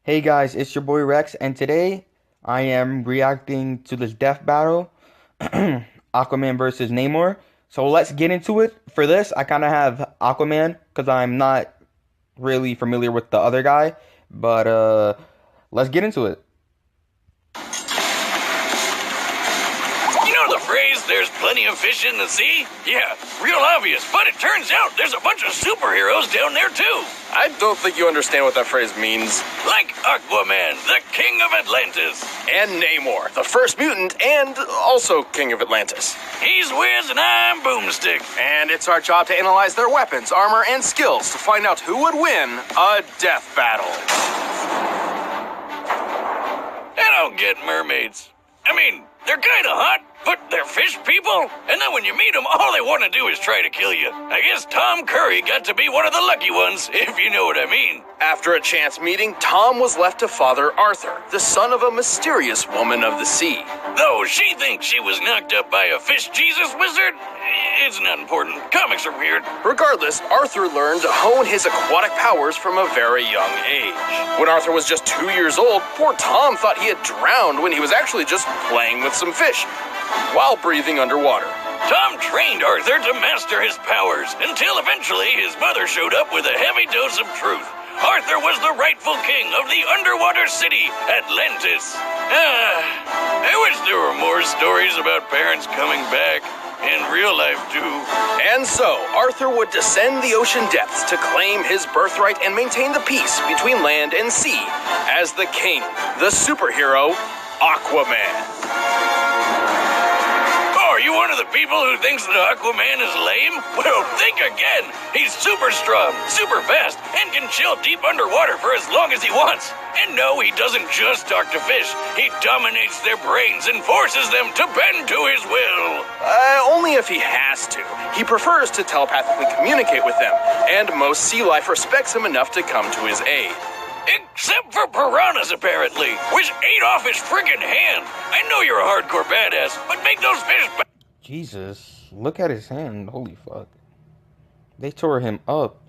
Hey guys, it's your boy Rex, and today I am reacting to this death battle, Aquaman versus Namor. So let's get into it. For this, I kind of have Aquaman because I'm not really familiar with the other guy, but let's get into it. You know the phrase, there's plenty of fish in the sea? Yeah, real obvious, but it turns out there's a bunch of superheroes down there too. I don't think you understand what that phrase means. Like Aquaman, the king of Atlantis. And Namor, the first mutant and also king of Atlantis. He's Wiz and I'm Boomstick. And it's our job to analyze their weapons, armor, and skills to find out who would win a death battle. I don't get mermaids. I mean, they're kinda hot, but they're fish people. And then when you meet them, all they want to do is try to kill you. I guess Tom Curry got to be one of the lucky ones, if you know what I mean. After a chance meeting, Tom was left to father Arthur, the son of a mysterious woman of the sea. Though she thinks she was knocked up by a fish Jesus wizard, it's not important. Comics are weird. Regardless, Arthur learned to hone his aquatic powers from a very young age. When Arthur was just 2 years old, poor Tom thought he had drowned when he was actually just playing with some fish while breathing underwater. Tom trained Arthur to master his powers until eventually his mother showed up with a heavy dose of truth. Arthur was the rightful king of the underwater city, Atlantis. I wish there were more stories about parents coming back. In real life, too. And so, Arthur would descend the ocean depths to claim his birthright and maintain the peace between land and sea as the king, the superhero, Aquaman. Are you one of the people who thinks that Aquaman is lame? Well, think again. He's super strong, super fast, and can chill deep underwater for as long as he wants. And no, he doesn't just talk to fish. He dominates their brains and forces them to bend to his will. Only if he has to. He prefers to telepathically communicate with them, and most sea life respects him enough to come to his aid. Except for piranhas, apparently, which ate off his friggin' hand. I know you're a hardcore badass, but make those fish Jesus, look at his hand. Holy fuck. They tore him up.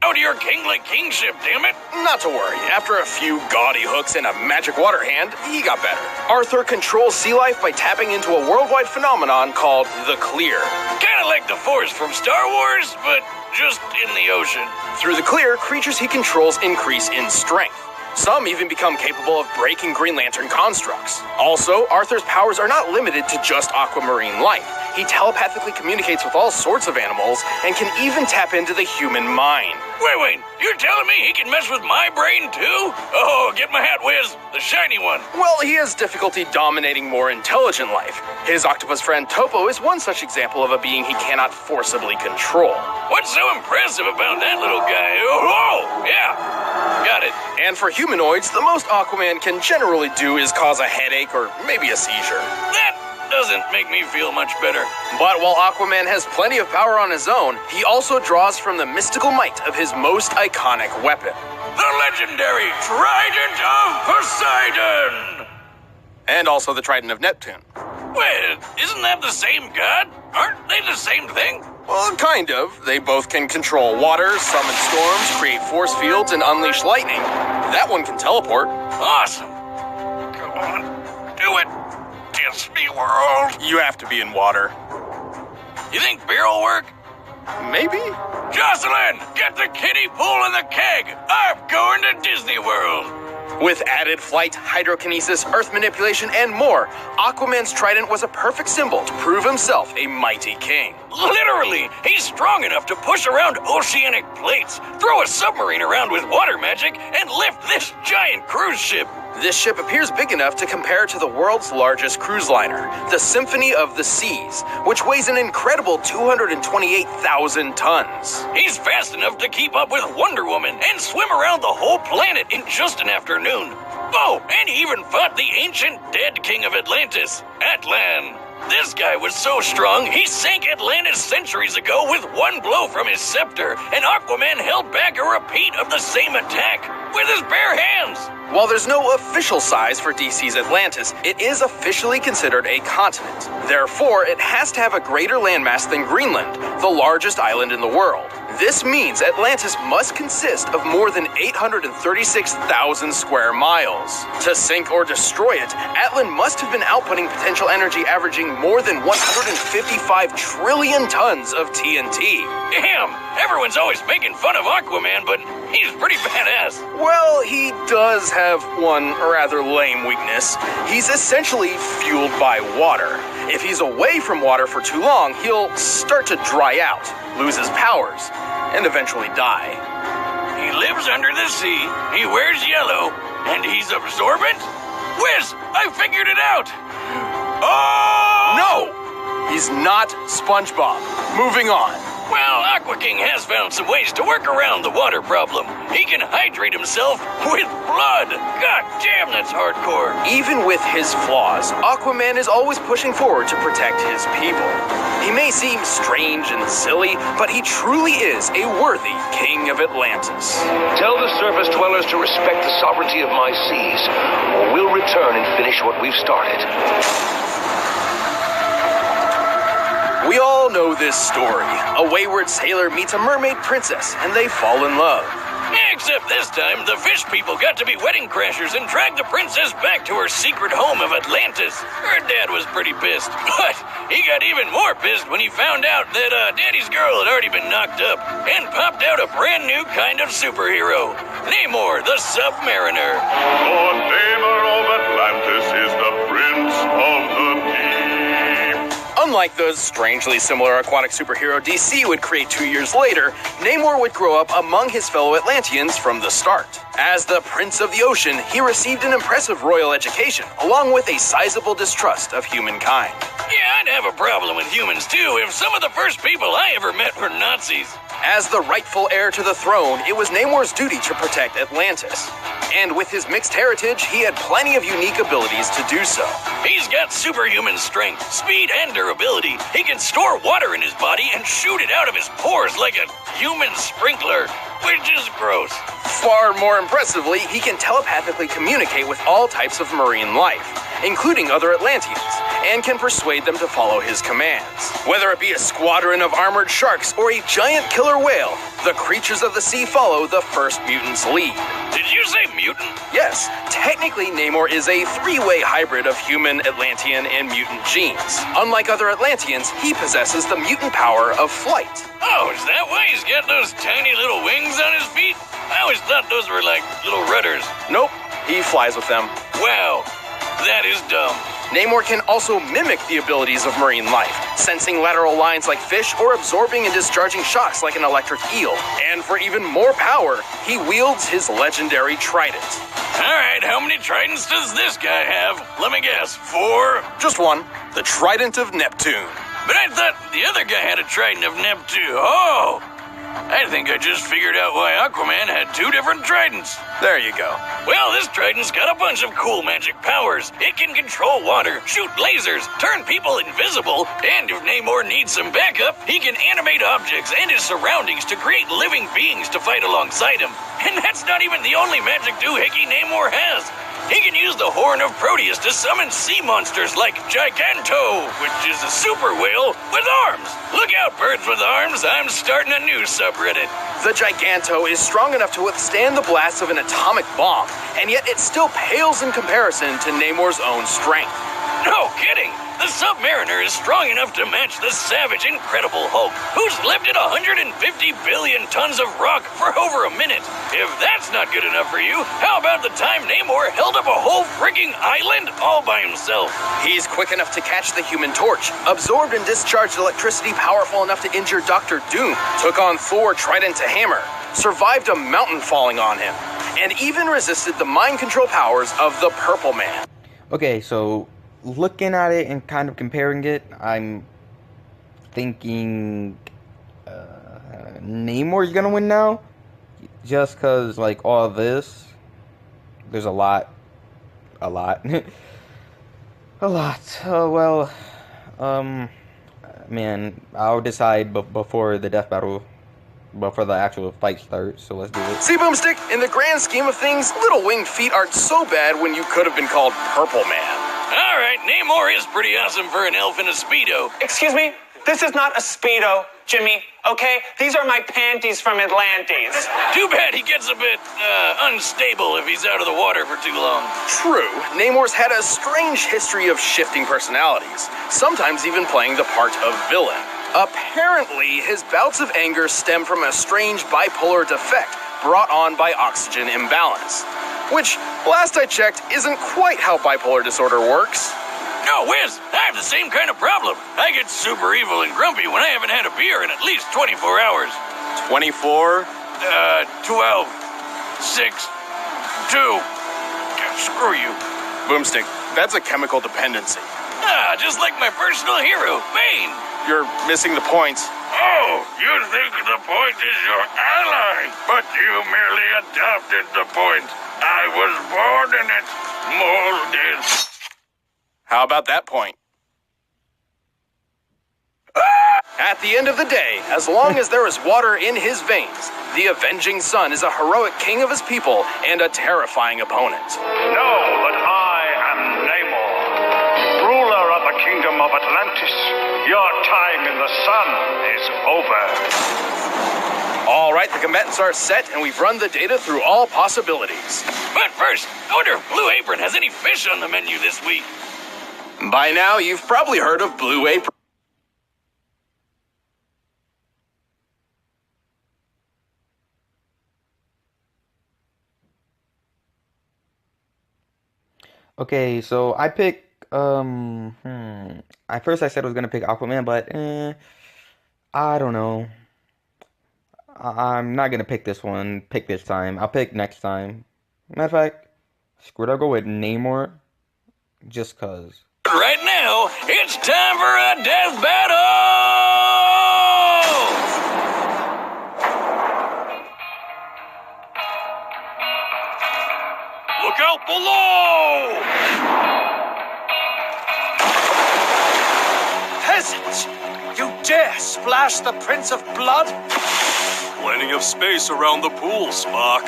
out of your kingly kingship, damn it. Not to worry, after a few gaudy hooks and a magic water hand, he got better. Arthur controls sea life by tapping into a worldwide phenomenon called the Clear. Kinda like the Force from Star Wars, but just in the ocean. Through the Clear, creatures he controls increase in strength. Some even become capable of breaking Green Lantern constructs. Also, Arthur's powers are not limited to just aquamarine life. He telepathically communicates with all sorts of animals and can even tap into the human mind. Wait, you're telling me he can mess with my brain too? Oh, get my hat, Wiz, the shiny one. Well, he has difficulty dominating more intelligent life. His octopus friend Topo is one such example of a being he cannot forcibly control. What's so impressive about that little guy? Oh, yeah, got it. And for humanoids, the most Aquaman can generally do is cause a headache or maybe a seizure. That doesn't make me feel much better. But while Aquaman has plenty of power on his own, he also draws from the mystical might of his most iconic weapon. The legendary Trident of Poseidon! And also the Trident of Neptune. Wait, isn't that the same god? Aren't they the same thing? Well, kind of. They both can control water, summon storms, create force fields, and unleash lightning. That one can teleport. Awesome. Come on, do it. Disney World. You have to be in water. You think beer will work? Maybe? Jocelyn, get the kiddie pool and the keg. I'm going to Disney World. With added flight, hydrokinesis, earth manipulation, and more, Aquaman's trident was a perfect symbol to prove himself a mighty king. Literally, he's strong enough to push around oceanic plates, throw a submarine around with water magic, and lift this giant cruise ship. This ship appears big enough to compare to the world's largest cruise liner, the Symphony of the Seas, which weighs an incredible 228,000 tons. He's fast enough to keep up with Wonder Woman and swim around the whole planet in just an afternoon. Oh, and he even fought the ancient dead king of Atlantis, Atlan. This guy was so strong, he sank Atlantis centuries ago with one blow from his scepter, and Aquaman held back a repeat of the same attack with his bare hands. While there's no official size for DC's Atlantis, it is officially considered a continent. Therefore, it has to have a greater landmass than Greenland, the largest island in the world. This means Atlantis must consist of more than 836,000 square miles. To sink or destroy it, Atlan must have been outputting potential energy averaging more than 155 trillion tons of TNT. Damn, everyone's always making fun of Aquaman, but he's pretty badass. Well, he does have one rather lame weakness. He's essentially fueled by water. If he's away from water for too long, he'll start to dry out, lose his powers, and eventually die. He lives under the sea, he wears yellow, and he's absorbent? Whiz, I figured it out! Oh! No! He's not SpongeBob. Moving on. Well, Aqua King has found some ways to work around the water problem. He can hydrate himself with blood. God damn, that's hardcore. Even with his flaws, Aquaman is always pushing forward to protect his people. He may seem strange and silly, but he truly is a worthy king of Atlantis. Tell the surface dwellers to respect the sovereignty of my seas, or we'll return and finish what we've started. We all know this story. A wayward sailor meets a mermaid princess, and they fall in love. Except this time, the fish people got to be wedding crashers and dragged the princess back to her secret home of Atlantis. Her dad was pretty pissed, but he got even more pissed when he found out that Daddy's girl had already been knocked up and popped out a brand new kind of superhero, Namor, the Submariner. Lord Namor of Atlantis is the Prince of the Deep. Unlike the strangely similar aquatic superhero DC would create 2 years later, Namor would grow up among his fellow Atlanteans from the start. As the Prince of the Ocean, he received an impressive royal education, along with a sizable distrust of humankind. Yeah, I'd have a problem with humans too if some of the first people I ever met were Nazis. As the rightful heir to the throne, it was Namor's duty to protect Atlantis. And with his mixed heritage, he had plenty of unique abilities to do so. He's got superhuman strength, speed, and durability. He can store water in his body and shoot it out of his pores like a human sprinkler, which is gross. Far more impressively, he can telepathically communicate with all types of marine life, including other Atlanteans, and can persuade them to follow his commands. Whether it be a squadron of armored sharks or a giant killer whale, the creatures of the sea follow the first mutant's lead. Did you say mutant? Yes, technically Namor is a three-way hybrid of human, Atlantean, and mutant genes. Unlike other Atlanteans, he possesses the mutant power of flight. Oh, is that why he's got those tiny little wings on his feet? I always thought those were like little rudders. Nope, he flies with them. Wow, that is dumb. Namor can also mimic the abilities of marine life, sensing lateral lines like fish or absorbing and discharging shocks like an electric eel. And for even more power, he wields his legendary trident. Alright, how many tridents does this guy have? Let me guess, 4? Just one, the Trident of Neptune. But I thought the other guy had a trident of Neptune. Oh! I think I just figured out why Aquaman had 2 different tridents. There you go. Well, this trident's got a bunch of cool magic powers. It can control water, shoot lasers, turn people invisible, and if Namor needs some backup, he can animate objects and his surroundings to create living beings to fight alongside him. And that's not even the only magic doohickey Namor has. He can use the Horn of Proteus to summon sea monsters like Giganto, which is a super whale with arms. Look out, birds with arms, I'm starting a new subreddit. The Giganto is strong enough to withstand the blast of an atomic bomb, and yet it still pales in comparison to Namor's own strength. No kidding! The Submariner is strong enough to match the savage, incredible Hulk, who's lifted 150 billion tons of rock for over a minute. If that's not good enough for you, how about the time Namor held up a whole frigging island all by himself? He's quick enough to catch the Human Torch, absorbed and discharged electricity powerful enough to injure Dr. Doom, took on Thor trident to hammer, survived a mountain falling on him, and even resisted the mind control powers of the Purple Man. Okay, so looking at it and kind of comparing it, I'm thinking Namor's gonna win now, just cause like all this, there's a lot. Well, man, I'll decide before the death battle, before the actual fight starts. So let's do it. See, Boomstick, in the grand scheme of things, little winged feet aren't so bad when you could have been called Purple Man. Alright, Namor is pretty awesome for an elf in a Speedo. Excuse me? This is not a Speedo, Jimmy, okay? These are my panties from Atlantis. Too bad he gets a bit, unstable if he's out of the water for too long. True, Namor's had a strange history of shifting personalities, sometimes even playing the part of villain. Apparently, his bouts of anger stem from a strange bipolar defect brought on by oxygen imbalance. Which, last I checked, isn't quite how bipolar disorder works. No, Wiz, I have the same kind of problem. I get super evil and grumpy when I haven't had a beer in at least 24 hours. 24? 12, 6, 2. Screw you. Boomstick, that's a chemical dependency. Ah, just like my personal hero, Bane. You're missing the point. Oh, you think the point is your ally, but you merely adopted the point. I was born in it, molded. How about that point? At the end of the day, as long as there is water in his veins, the Avenging Sun is a heroic king of his people and a terrifying opponent. Know that I am Namor, ruler of the kingdom of Atlantis. Your time in the sun is over. All right, the combatants are set, and we've run the data through all possibilities. But first, I wonder if Blue Apron has any fish on the menu this week. By now, you've probably heard of Blue Apron. Okay, so I pick At first I said I was gonna pick Aquaman, but I don't know. I'm not gonna pick this one. Pick this time. I'll pick next time. Matter of fact, screw it. I'll go with Namor, just cause. Right now, it's time for a death battle! Look out below! Peasant! You dare splash the Prince of Blood? Plenty of space around the pool, Spock.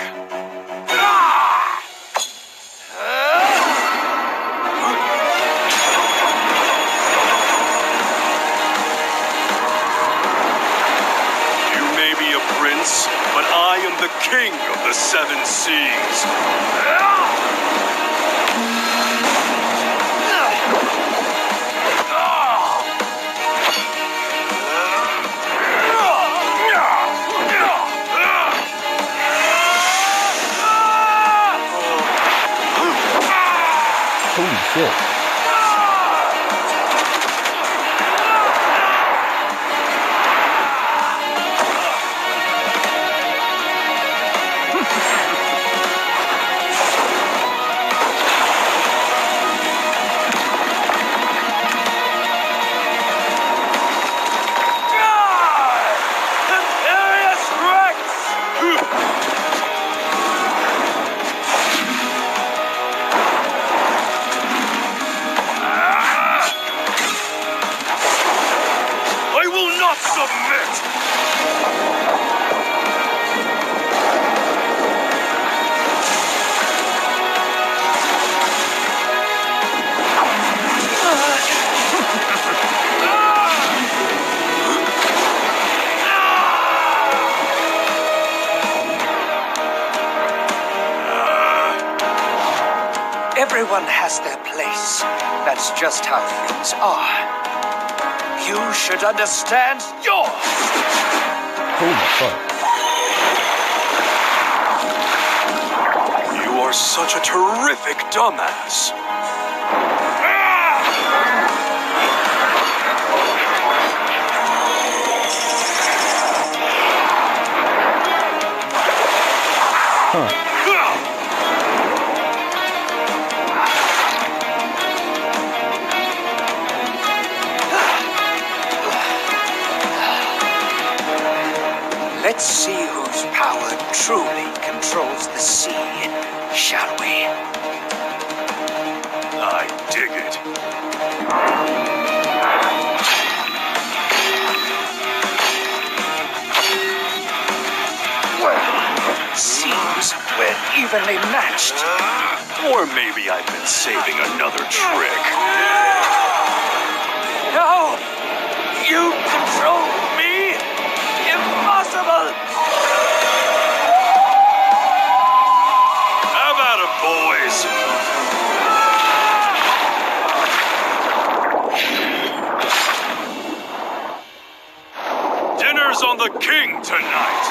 You may be a prince, but I am the king of the seven seas. Holy shit. I will not submit! Everyone has their place. That's just how things are. You should understand yours. Holy fuck. You are such a terrific dumbass. Huh. Let's see whose power truly controls the sea, shall we? I dig it. Seems we're evenly matched. Or maybe I've been saving another trick. No! You control me? Impossible! How about it, boys? Dinner's on the king tonight.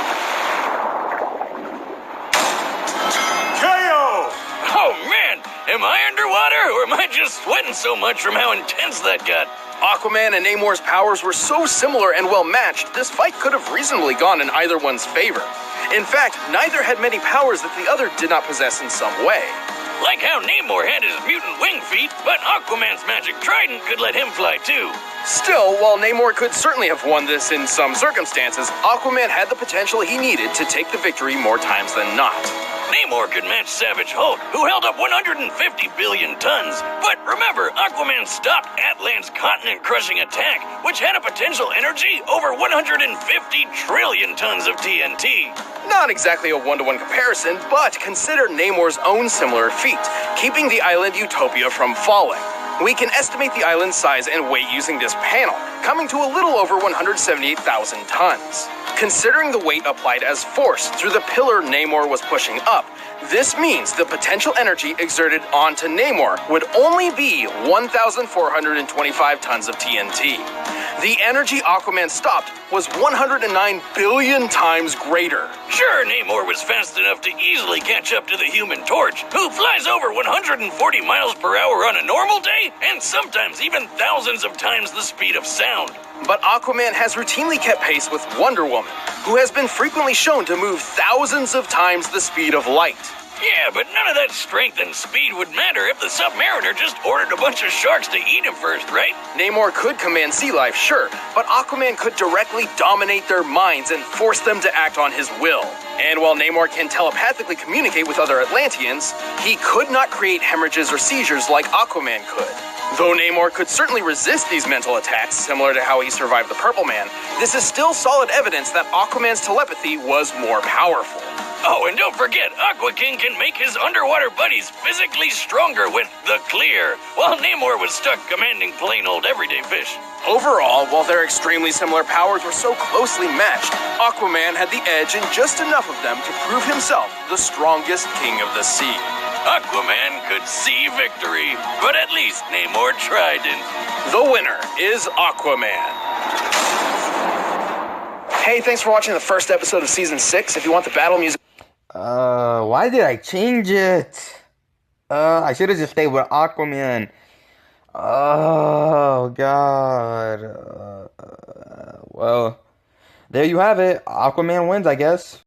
KO! Oh man, am I underwater or am I just sweating so much from how intense that got? Aquaman and Namor's powers were so similar and well matched, this fight could have reasonably gone in either one's favor. In fact, neither had many powers that the other did not possess in some way. Like how Namor had his mutant wing feet, but Aquaman's magic trident could let him fly too. Still, while Namor could certainly have won this in some circumstances, Aquaman had the potential he needed to take the victory more times than not. Namor could match Savage Hulk, who held up 150 billion tons. But remember, Aquaman stopped Atlan's continent-crushing attack, which had a potential energy over 150 trillion tons of TNT. Not exactly a one-to-one comparison, but consider Namor's own similar feat, keeping the island Utopia from falling. We can estimate the island's size and weight using this panel, coming to a little over 178,000 tons. Considering the weight applied as force through the pillar Namor was pushing up, this means the potential energy exerted onto Namor would only be 1,425 tons of TNT. The energy Aquaman stopped was 109 billion times greater. Sure, Namor was fast enough to easily catch up to the Human Torch, who flies over 140 miles per hour on a normal day, and sometimes even thousands of times the speed of sound. But Aquaman has routinely kept pace with Wonder Woman, who has been frequently shown to move thousands of times the speed of light. Yeah, but none of that strength and speed would matter if the Submariner just ordered a bunch of sharks to eat him first, right? Namor could command sea life, sure, but Aquaman could directly dominate their minds and force them to act on his will. And while Namor can telepathically communicate with other Atlanteans, he could not create hemorrhages or seizures like Aquaman could. Though Namor could certainly resist these mental attacks, similar to how he survived the Purple Man, this is still solid evidence that Aquaman's telepathy was more powerful. Oh, and don't forget, Aqua King can make his underwater buddies physically stronger with the clear, while Namor was stuck commanding plain old everyday fish. Overall, while their extremely similar powers were so closely matched, Aquaman had the edge in just enough of them to prove himself the strongest king of the sea. Aquaman could see victory, but at least Namor trident. The winner is Aquaman. Hey, thanks for watching the first episode of Season 6. If you want the battle music... Why did I change it? I should have just stayed with Aquaman. Oh, God. Well, there you have it. Aquaman wins, I guess.